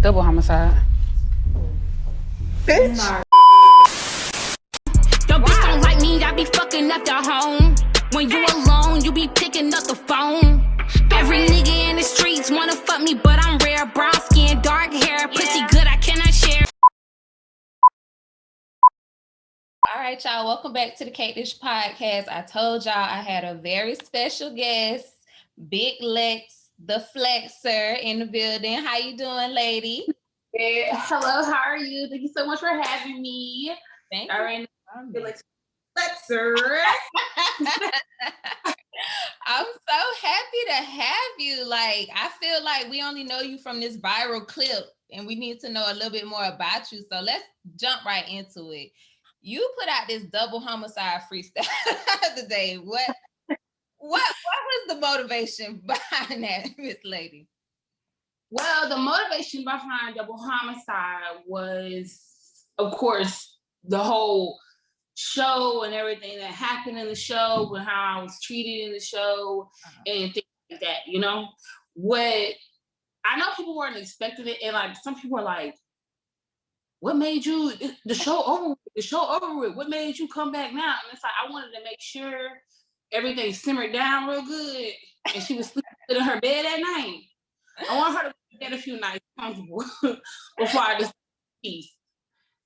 Double homicide. Bitch. Sorry. Your bitch don't like me, I be fucking up your home. When you alone, you be picking up the phone. Every nigga in the streets wanna fuck me, but I'm rare. Brown skin, dark hair, pussy good, I cannot share. All right, y'all, welcome back to the Cake Dish Podcast. I told y'all I had a very special guest, Big Lex, the Flexer, in the building. How you doing, lady? Hey, hello, how are you? Thank you so much for having me. Thank All you. right, Flexer. I'm so happy to have you. Like, I feel like we only know you from this viral clip, and we need to know a little bit more about you. So let's jump right into it. You put out this double homicide freestyle today. What was the motivation behind that, Miss Lady? Well, the motivation behind Double Homicide was, of course, the whole show and everything that happened in the show, and how I was treated in the show, and things like that, you know? What I know people weren't expecting it, and like some people are like, what made you the show over with? The show over with. What made you come back now? And it's like I wanted to make sure everything simmered down real good, and she was sleeping in her bed at night. I want her to get a few nights comfortable before I just peace.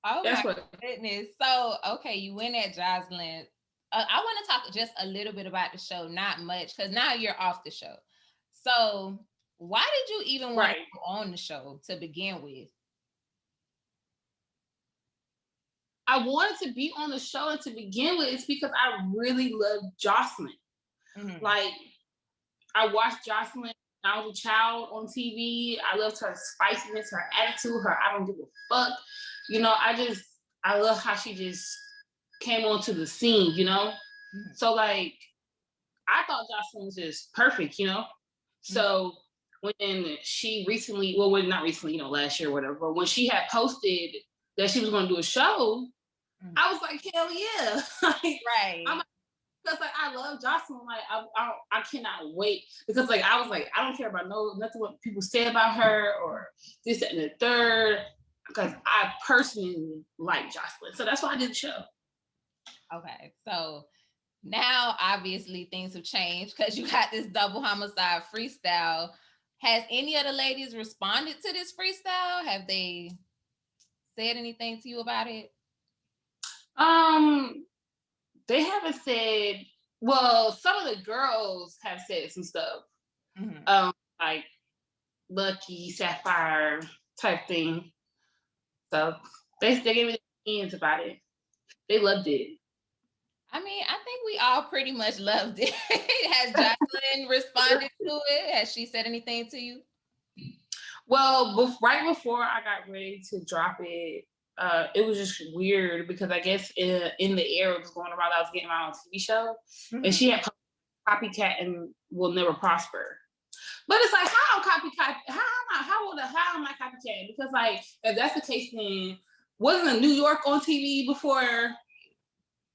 Oh That's my what. goodness. So, okay, you win at Joseline. I want to talk just a little bit about the show, not much, because now you're off the show. So, why did you even want to go on the show to begin with? I wanted to be on the show and to begin with. It's because I really love Joseline. Mm-hmm. Like, I watched Joseline when I was a child on TV. I loved her spiciness, her attitude, her I don't give a fuck. You know, I love how she just came onto the scene, you know? Mm-hmm. So, like, I thought Joseline was just perfect, you know? So, when she recently, well, not recently, you know, last year or whatever, but when she had posted that she was going to do a show, I was like, hell yeah. Like, Right. Because like I love Joseline, like I cannot wait, because like I was like, I don't care about nothing what people say about her or this, that, and the third, because I personally like Joseline. So that's why I did the show. Okay, so now obviously things have changed because you got this double homicide freestyle. Has any of the ladies responded to this freestyle? Have they said anything to you about it? They haven't said. Well, some of the girls have said some stuff, like Lucky, Sapphire type thing. So they gave me the opinions about it. They loved it. I mean, I think we all pretty much loved it. Has Joseline responded to it? Has she said anything to you? Well, right before I got ready to drop it, it was just weird because I guess in the air it was going around. I was getting my own TV show, and she had copycat and will never prosper. But it's like, how copycat? How am I copycat? Because like, if that's the case, then wasn't New York on TV before?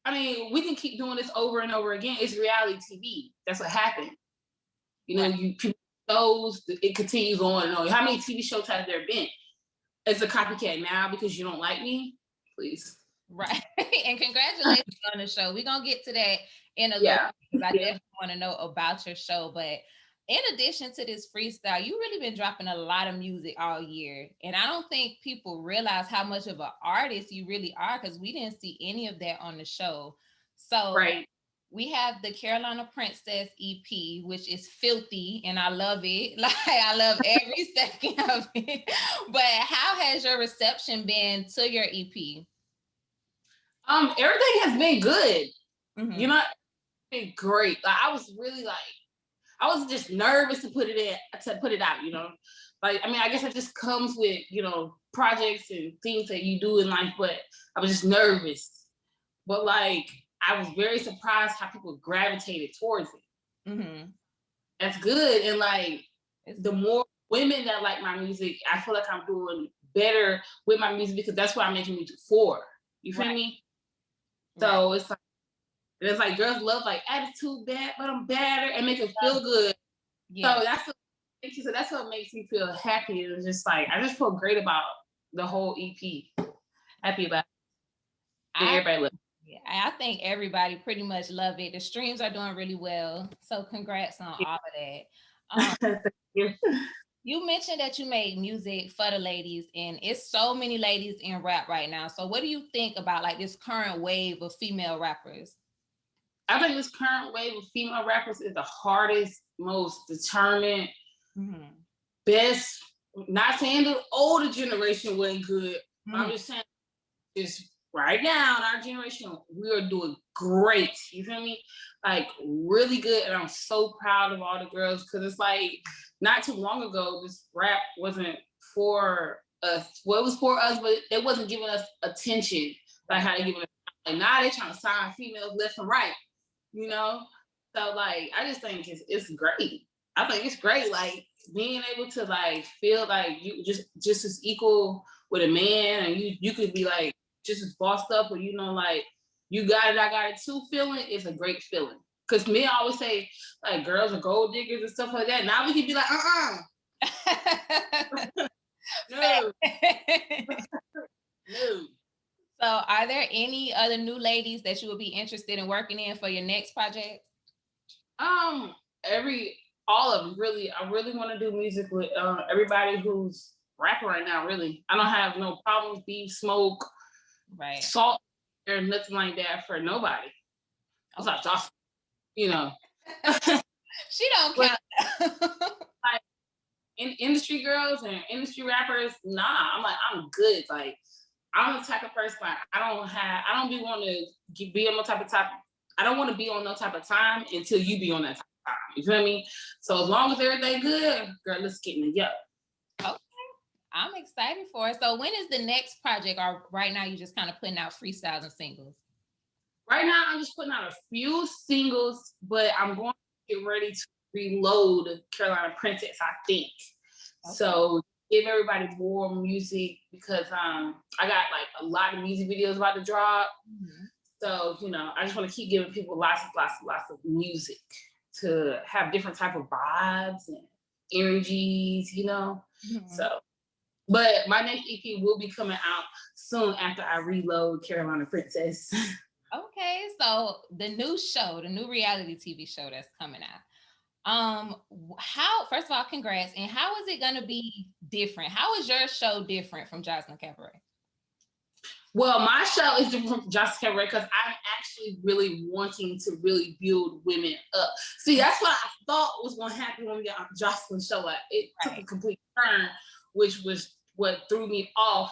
I mean, we can keep doing this over and over again. It's reality TV. That's what happened. You know, people shows, it continues on and on. How many TV shows have there been? It's a copycat now because you don't like me? Please. Right. And congratulations on the show. We're going to get to that in a little bit because I definitely want to know about your show. But in addition to this freestyle, you've really been dropping a lot of music all year. And I don't think people realize how much of an artist you really are because we didn't see any of that on the show. So we have the Carolina Princess EP, which is filthy, and I love it. Like, I love every second of it. But how has your reception been to your EP? Everything has been good. You know, it's been great. Like, I was really like, I was just nervous to put it out, you know. Like, I mean, I guess it just comes with, you know, projects and things that you do in life, but I was just nervous. But like, I was very surprised how people gravitated towards it. That's good. And like, the more women that like my music, I feel like I'm doing better with my music because that's what I'm making music for. You feel me? So it's like girls love like attitude bad, but I'm better and make it feel good. So that's thank you. So that's what makes me feel happy. It's just like I just feel great about the whole EP. Happy about it. And everybody loves it. Yeah, I think everybody pretty much love it. The streams are doing really well. So congrats on all of that. You mentioned that you made music for the ladies, and it's so many ladies in rap right now. So what do you think about like this current wave of female rappers? I think this current wave of female rappers is the hardest, most determined, best. Not saying the older generation wasn't good, but I'm just saying just right now in our generation, we are doing great. You feel me? Like really good. And I'm so proud of all the girls because it's like not too long ago, this rap wasn't for us. Well, it was for us, but it wasn't giving us attention like how they give us. Like now they're trying to sign females left and right, you know? So like I just think it's great. I think it's great. Like being able to like feel like you just as equal with a man and you could be like just as bossed up or you know like you got it, I got it too feeling is a great feeling. Cause men always say like girls are gold diggers and stuff like that. Now we can be like, no. No. So are there any other new ladies that you would be interested in working in for your next project? All of them really. I really want to do music with everybody who's rapping right now, really. I don't have no problems, beef, smoke, salt, or nothing like that for nobody. It's like Joseline, you know. She don't count. Like in industry girls and industry rappers, nah. I'm good. Like I'm the type of person like I don't be wanting to be on no type of time. I don't want to be on no type of time until you be on that type of time. You feel me? So as long as everything good, girl, let's get in the yup. Okay. I'm excited for it. So when is the next project? Or right now you just kind of putting out freestyles and singles? Right now I'm just putting out a few singles, but I'm going to get ready to reload Carolina Princess, I think. Okay. So give everybody more music because I got like a lot of music videos about to drop. So, you know, I just want to keep giving people lots of music to have different type of vibes and energies, you know. So, but my next EP will be coming out soon after I reload Carolina Princess. Okay, so the new reality TV show that's coming out. First of all, congrats. And how is it going to be different? How is your show different from Joseline Cabaret? Well, my show is different from Joseline Cabaret because I'm actually really wanting to really build women up. See, that's what I thought was going to happen when we got on Joseline's show. Like, it took a complete turn, which was what threw me off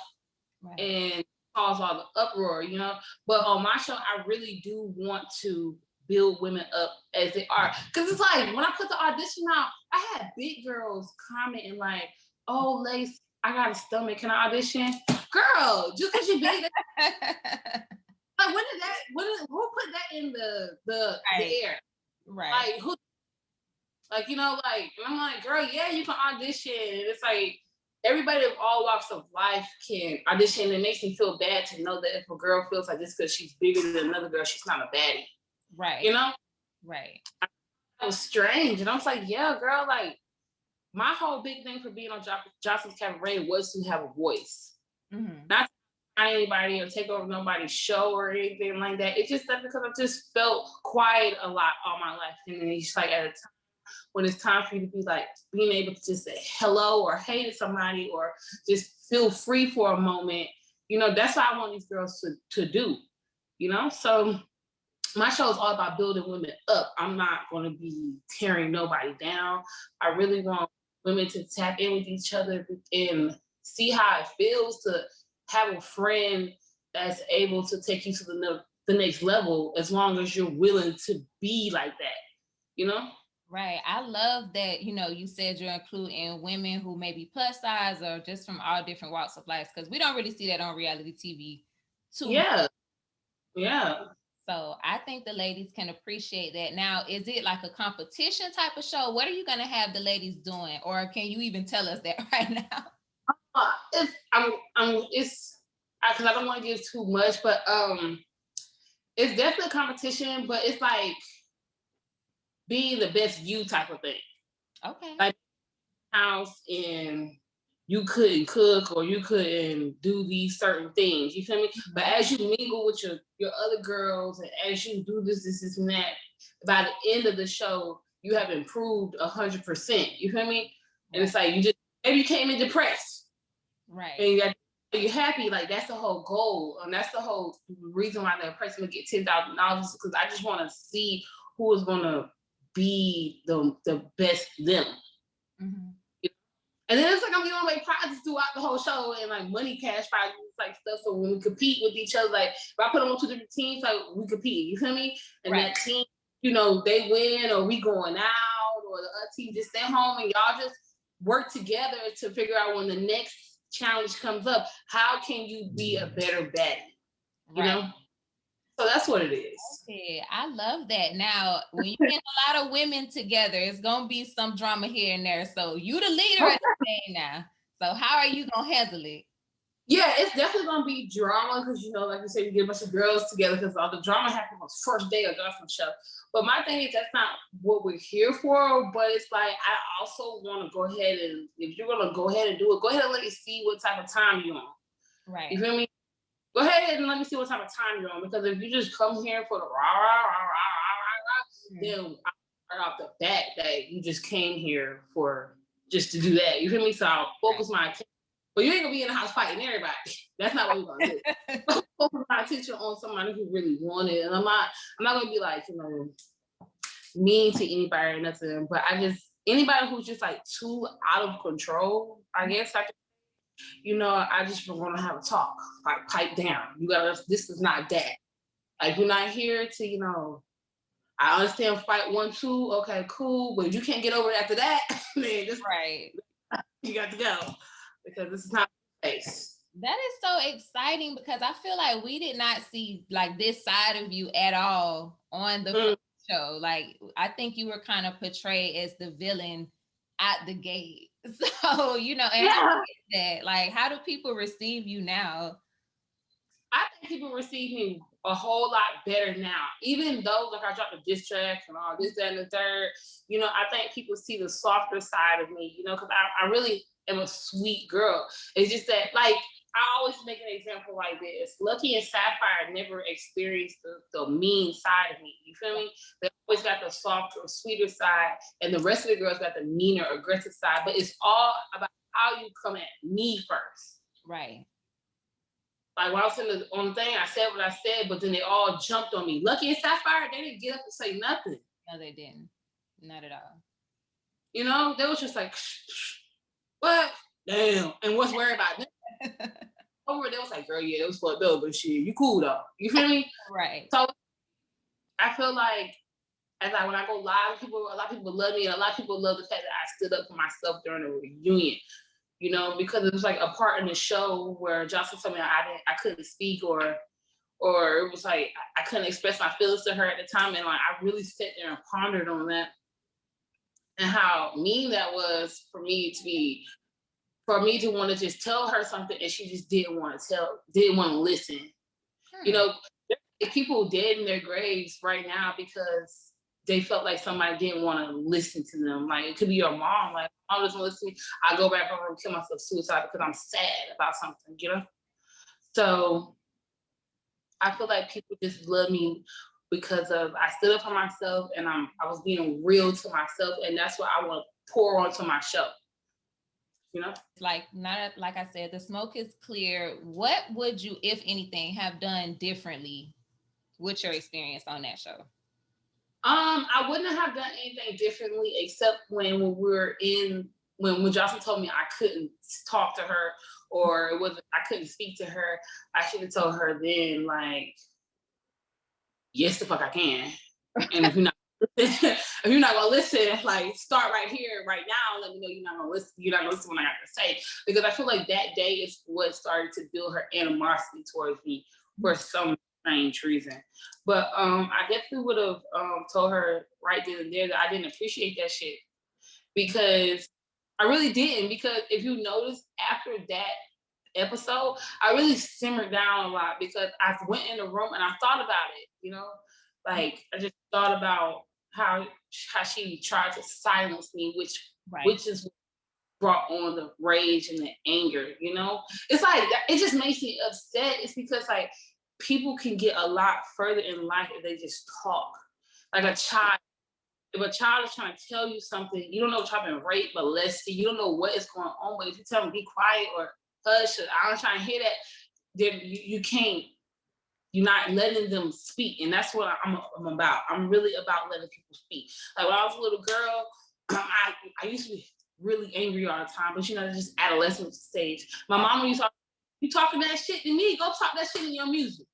and caused all the uproar, you know? But on my show, I really do want to build women up as they are. Because it's like, when I put the audition out, I had big girls commenting like, oh, Lace, I got a stomach, can I audition? Girl, just because you big. Like, who put that in the air? Right. Like, who? Like, you know, like, and I'm like, girl, yeah, you can audition. And it's like, everybody of all walks of life can audition. It makes me feel bad to know that if a girl feels like just because she's bigger than another girl, she's not a baddie. Right. You know? Right. That was strange. And I was like, yeah, girl, like, my whole big thing for being on Joseline's Cabaret was to have a voice. Not to find anybody or take over nobody's show or anything like that. It's just that because I just felt quiet a lot all my life. And then it's like at a time when it's time for you to be like being able to just say hello or hey to somebody or just feel free for a moment. You know, that's what I want these girls to do. You know, so my show is all about building women up. I'm not going to be tearing nobody down. I really want women to tap in with each other and see how it feels to have a friend that's able to take you to the next level as long as you're willing to be like that, you know? Right. I love that, you know, you said you're including women who may be plus size or just from all different walks of life, because we don't really see that on reality TV too much. Yeah. So I think the ladies can appreciate that. Now, is it like a competition type of show? What are you going to have the ladies doing? Or can you even tell us that right now? It's because I don't want to give too much, but it's definitely a competition, but it's like being the best you type of thing. Okay. Like house and you couldn't cook or you couldn't do these certain things. You feel me? But as you mingle with your other girls and as you do this, and that, by the end of the show, you have improved 100%. You feel me? And it's like maybe you came in depressed. Right. And you're happy, like that's the whole goal. And that's the whole reason why that person would get $10,000, because I just want to see who is gonna be the best them. Mm-hmm. And then it's like I'm giving away prizes throughout the whole show and like money, cash prizes, like stuff. So when we compete with each other, like if I put them on 2 different teams, like we compete, you feel me? And that team, they win or we going out or the other team just stay home and y'all just work together to figure out when the next challenge comes up, how can you be a better baddie? You know? So that's what it is. Okay, I love that. Now, when you get a lot of women together, it's gonna be some drama here and there. So you the leader at the thing now. So how are you gonna handle it? Yeah, it's definitely gonna be drama because like you said, you get a bunch of girls together because all the drama happened on the first day of Joseline show. But my thing is that's not what we're here for. But it's like I also want to go ahead and if you're gonna go ahead and do it, go ahead and let me see what type of time you're on. Right. You feel me? Go ahead and let me see what type of time you're on, because if you just come here for the rah, then I right off the bat that you just came here for just to do that. You feel me? So I'll focus my attention. But you ain't gonna be in the house fighting everybody. That's not what we're gonna do. Focus my attention on somebody who really wanted it. And I'm not gonna be like, mean to anybody or nothing. But anybody who's just like too out of control, I guess I just want to have a talk, like pipe down. This is not that. Like you're not here to, I understand fight 1, 2, okay, cool. But if you can't get over it after that, then just you got to go. Because this is not the place. That is so exciting because I feel like we did not see like this side of you at all on the first show. Like I think you were kind of portrayed as the villain at the gate. So, and how is that? Like, how do people receive you now? I think people receive me a whole lot better now. Even though like I dropped the diss tracks and all this, that, and the third, I think people see the softer side of me, because I really am a sweet girl. It's just that, like, I always make an example like this. Lucky and Sapphire never experienced the mean side of me. You feel me? They always got the softer, sweeter side, and the rest of the girls got the meaner, aggressive side. But it's all about how you come at me first. Right. Like when I was on the thing, I said what I said, but then they all jumped on me. Lucky and Sapphire, they didn't get up and say nothing. No, they didn't. Not at all. They was just like, what? Damn. And what's worried about them? Over there was like, girl, yeah, it was fucked up, but shit, you cool though. You feel me? Right. So I feel like when I go live, a lot of people love me, and a lot of people love the fact that I stood up for myself during the reunion. Because it was like a part in the show where Joseline told me I couldn't speak or it was like I couldn't express my feelings to her at the time, and like I really sat there and pondered on that and how mean that was for me to want to just tell her something and she just didn't want to listen. If people dead in their graves right now because they felt like somebody didn't want to listen to them. Like it could be your mom. Like mom doesn't listen to me. I go back home and kill myself suicide because I'm sad about something. So I feel like people just love me because I stood up for myself and I was being real to myself, and that's what I want to pour onto my show. Like I said, the smoke is clear. What would you, if anything, have done differently with your experience on that show? I wouldn't have done anything differently except when Joseline told me I couldn't talk to her or I couldn't speak to her. I should have told her then, like, yes, the fuck I can. And if you're not gonna listen, like start right here, right now. Let me know you're not gonna listen. You're not gonna listen when I got to say, because I feel like that day is what started to build her animosity towards me for some strange reason. But I definitely would have told her right then and there that I didn't appreciate that shit, because I really didn't. Because if you notice, after that episode, I really simmered down a lot because I went in the room and I thought about it. Like I just thought about how she tried to silence me, which is brought on the rage and the anger, you know? It's like, it just makes me upset. It's because like people can get a lot further in life if they just talk. Like a child, if a child is trying to tell you something, you don't know if you've been raped, molested, you don't know what is going on, but if you tell them be quiet or hush, or I'm trying to hear that, then you can't, you're not letting them speak. And that's what I'm about. I'm really about letting people speak. Like when I was a little girl, I used to be really angry all the time, but you know, just adolescent stage. My mama used to talk, you talking that shit to me, go talk that shit in your music.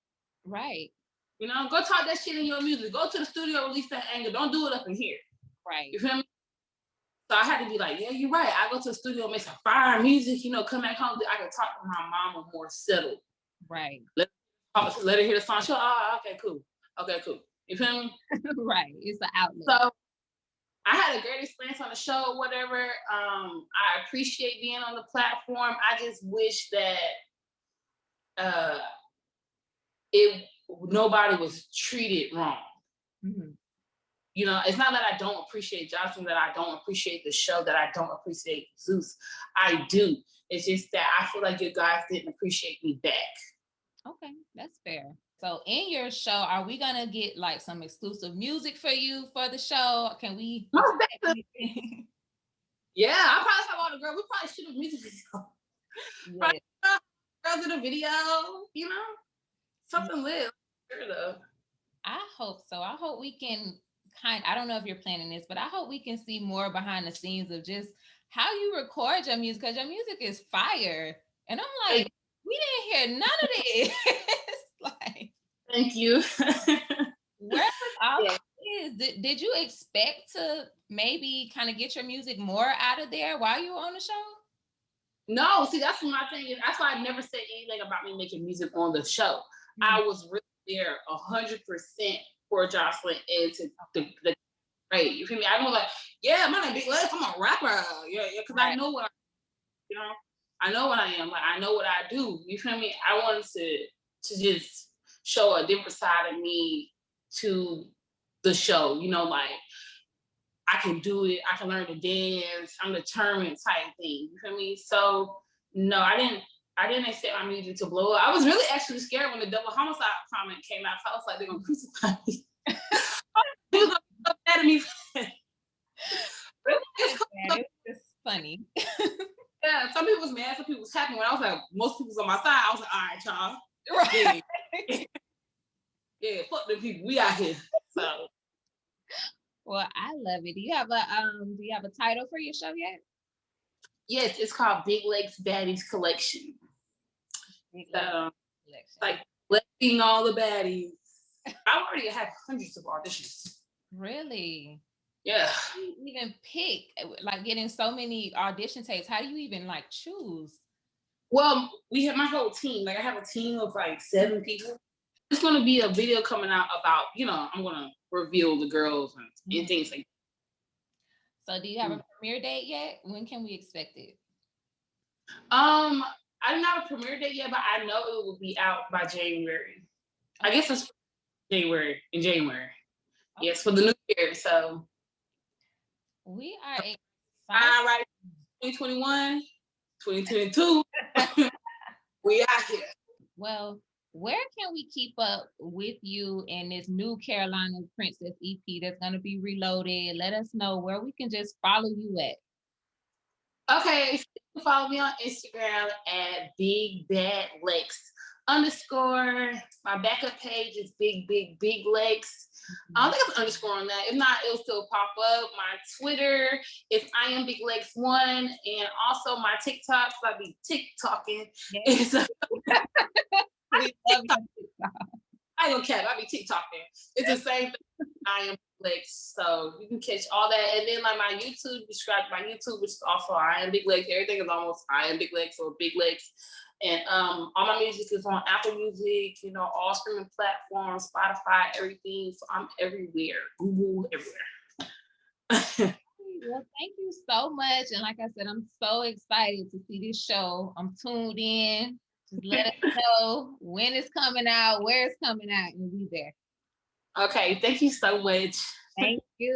Right. You know, go talk that shit in your music. Go to the studio, release that anger. Don't do it up in here. Right. You feel me? So I had to be like, yeah, you're right. I go to the studio, make some fire music, you know, come back home. I can talk to my mama more settled. Right. Let her hear the song. She'll, okay, cool. Okay, cool. You feel me? Right. It's an outlet. So I had a great experience on the show, whatever. I appreciate being on the platform. I just wish that nobody was treated wrong. Mm-hmm. You know, it's not that I don't appreciate Joseline, that I don't appreciate the show, that I don't appreciate Zeus. I do. It's just that I feel like you guys didn't appreciate me back. Okay, that's fair. So in your show, are we gonna get like some exclusive music for you for the show? Can we? Yeah, I probably have all the girls. We probably shoot a music video. Yeah. Girls in a video, you know, something lit. Sure though. I hope so. I hope we can I don't know if you're planning this, but I hope we can see more behind the scenes of just how you record your music, because your music is fire. And I'm like, we didn't hear none of this. Like, thank you. Where was all this? Did you expect to maybe kind of get your music more out of there while you were on the show? No, see, that's my thing. That's why I never said anything about me making music on the show. Mm-hmm. I was really there 100% for Joseline and to the great. You feel me? I was like, yeah, my name Big Lex. I'm a rapper. Yeah, because right. I know what I know what I am. Like, I know what I do. You feel me? I wanted to just show a different side of me to the show. You know, like, I can do it. I can learn to dance. I'm determined type thing. You feel me? So no, I didn't expect my music to blow up. I was really actually scared when the double homicide comment came out. So I was like, they're gonna crucify me. They was gonna be mad at me. It's just funny. Yeah, some people was mad, some people was happy. When I was like, most people was on my side, I was like, all right, y'all. Right. Yeah, fuck them people. We out here. So. Well, I love it. Do you have a title for your show yet? Yes, it's called Big Lex Baddies Collection. Like collecting all the baddies. I already have hundreds of auditions. Really? Yeah. How do you even pick, like, getting so many audition tapes? How do you even like choose? Well, we have my whole team. Like, I have a team of like 7 people. There's going to be a video coming out about, you know, I'm going to reveal the girls and things like that. So do you have a premiere date yet? When can we expect it? I don't have a premiere date yet, but I know it will be out by January. I guess it's in January. Okay. Yes, for the new year. So we are excited. All right, 2021, 2022. We out here. Well, where can we keep up with you and this new Carolina Princess EP that's going to be reloaded? Let us know where we can just follow you at. Okay, so you can follow me on Instagram at BigBadLex_. My backup page is Big Lex. I don't think it's an underscore on that. If not, it'll still pop up. My Twitter is I am Big Lex 1, and also my TikTok, so I be TikToking. Yes. I ain't gonna cap. I be TikToking. It's the same thing. I am Big Lex, so you can catch all that. And then like my YouTube, subscribe to my YouTube, which is also I am Big Lex. Everything is almost I am Big Lex or Big Lex. And all my music is on Apple Music, you know, all streaming platforms, Spotify, everything. So I'm everywhere, Google, everywhere. Well, thank you so much. And like I said, I'm so excited to see this show. I'm tuned in. Just let us know when it's coming out, where it's coming out, and we'll be there. Okay, thank you so much. Thank you.